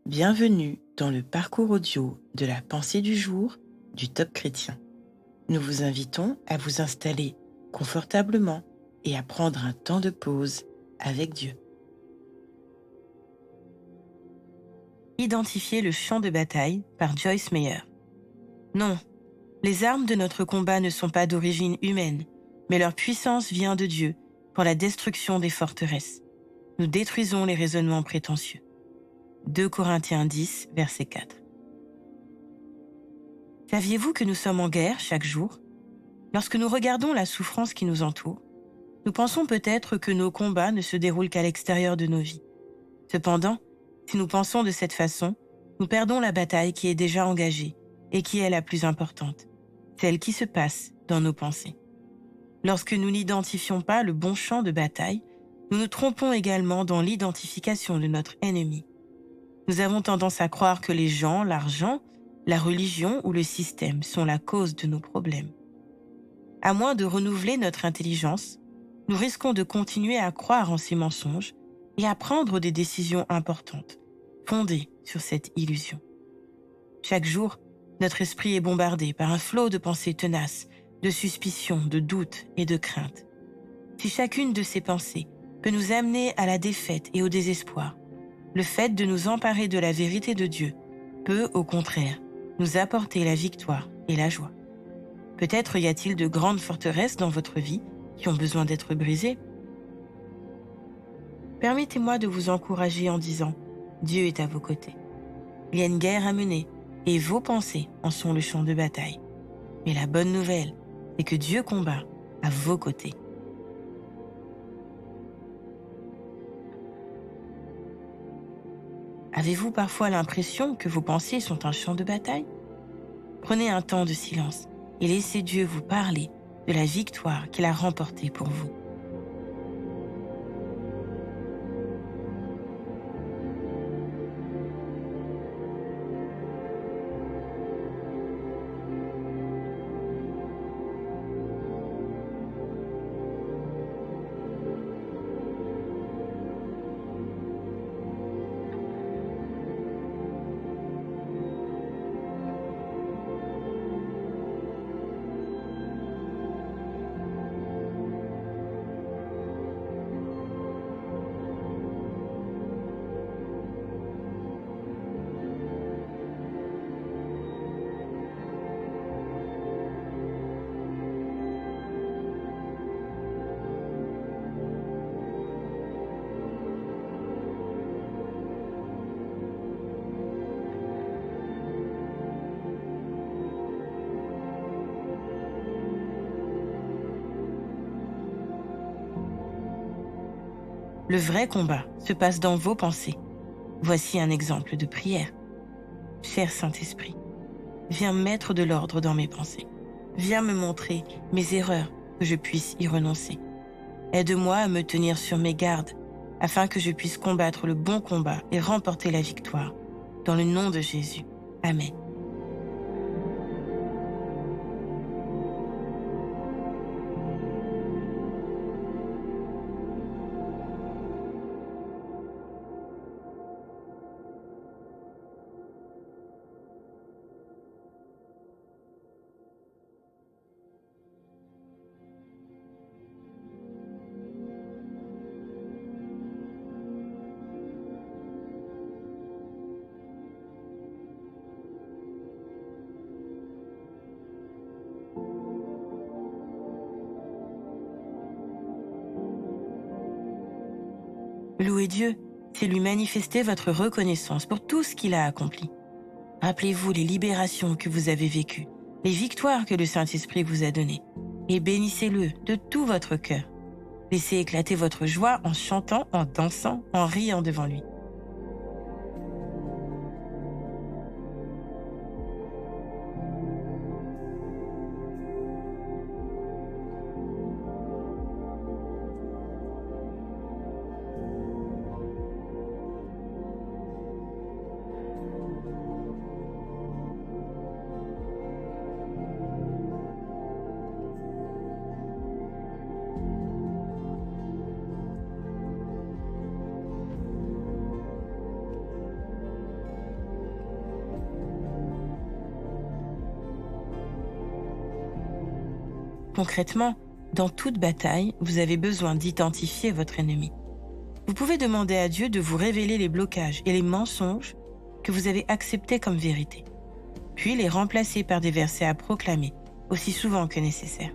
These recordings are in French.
Bienvenue dans le parcours audio de la pensée du jour du Top Chrétien. Nous vous invitons à vous installer confortablement et à prendre un temps de pause avec Dieu. Identifier le champ de bataille par Joyce Meyer. Non, les armes de notre combat ne sont pas d'origine humaine, mais leur puissance vient de Dieu pour la destruction des forteresses. Nous détruisons les raisonnements prétentieux. 2 Corinthiens 10, verset 4. Saviez-vous que nous sommes en guerre chaque jour? Lorsque nous regardons la souffrance qui nous entoure, nous pensons peut-être que nos combats ne se déroulent qu'à l'extérieur de nos vies. Cependant, si nous pensons de cette façon, nous perdons la bataille qui est déjà engagée et qui est la plus importante, celle qui se passe dans nos pensées. Lorsque nous n'identifions pas le bon champ de bataille, nous nous trompons également dans l'identification de notre ennemi. Nous avons tendance à croire que les gens, l'argent, la religion ou le système sont la cause de nos problèmes. À moins de renouveler notre intelligence, nous risquons de continuer à croire en ces mensonges et à prendre des décisions importantes, fondées sur cette illusion. Chaque jour, notre esprit est bombardé par un flot de pensées tenaces, de suspicions, de doutes et de craintes. Si chacune de ces pensées peut nous amener à la défaite et au désespoir, le fait de nous emparer de la vérité de Dieu peut, au contraire, nous apporter la victoire et la joie. Peut-être y a-t-il de grandes forteresses dans votre vie qui ont besoin d'être brisées. Permettez-moi de vous encourager en disant « Dieu est à vos côtés ». Il y a une guerre à mener et vos pensées en sont le champ de bataille. Mais la bonne nouvelle, c'est que Dieu combat à vos côtés. Avez-vous parfois l'impression que vos pensées sont un champ de bataille? Prenez un temps de silence et laissez Dieu vous parler de la victoire qu'il a remportée pour vous. Le vrai combat se passe dans vos pensées. Voici un exemple de prière. Cher Saint-Esprit, viens mettre de l'ordre dans mes pensées. Viens me montrer mes erreurs, que je puisse y renoncer. Aide-moi à me tenir sur mes gardes, afin que je puisse combattre le bon combat et remporter la victoire. Dans le nom de Jésus. Amen. Louez Dieu, c'est lui manifester votre reconnaissance pour tout ce qu'il a accompli. Rappelez-vous les libérations que vous avez vécues, les victoires que le Saint-Esprit vous a données, et bénissez-le de tout votre cœur. Laissez éclater votre joie en chantant, en dansant, en riant devant lui. Concrètement, dans toute bataille, vous avez besoin d'identifier votre ennemi. Vous pouvez demander à Dieu de vous révéler les blocages et les mensonges que vous avez acceptés comme vérité, puis les remplacer par des versets à proclamer aussi souvent que nécessaire.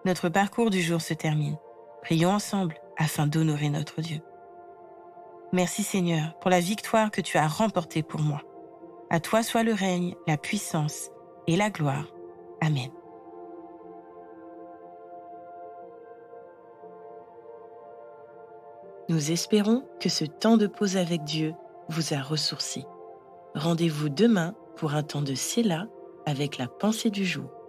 Notre parcours du jour se termine. Prions ensemble afin d'honorer notre Dieu. Merci Seigneur pour la victoire que tu as remportée pour moi. À toi soit le règne, la puissance et la gloire. Amen. Nous espérons que ce temps de pause avec Dieu vous a ressourci. Rendez-vous demain pour un temps de Séla avec la pensée du jour.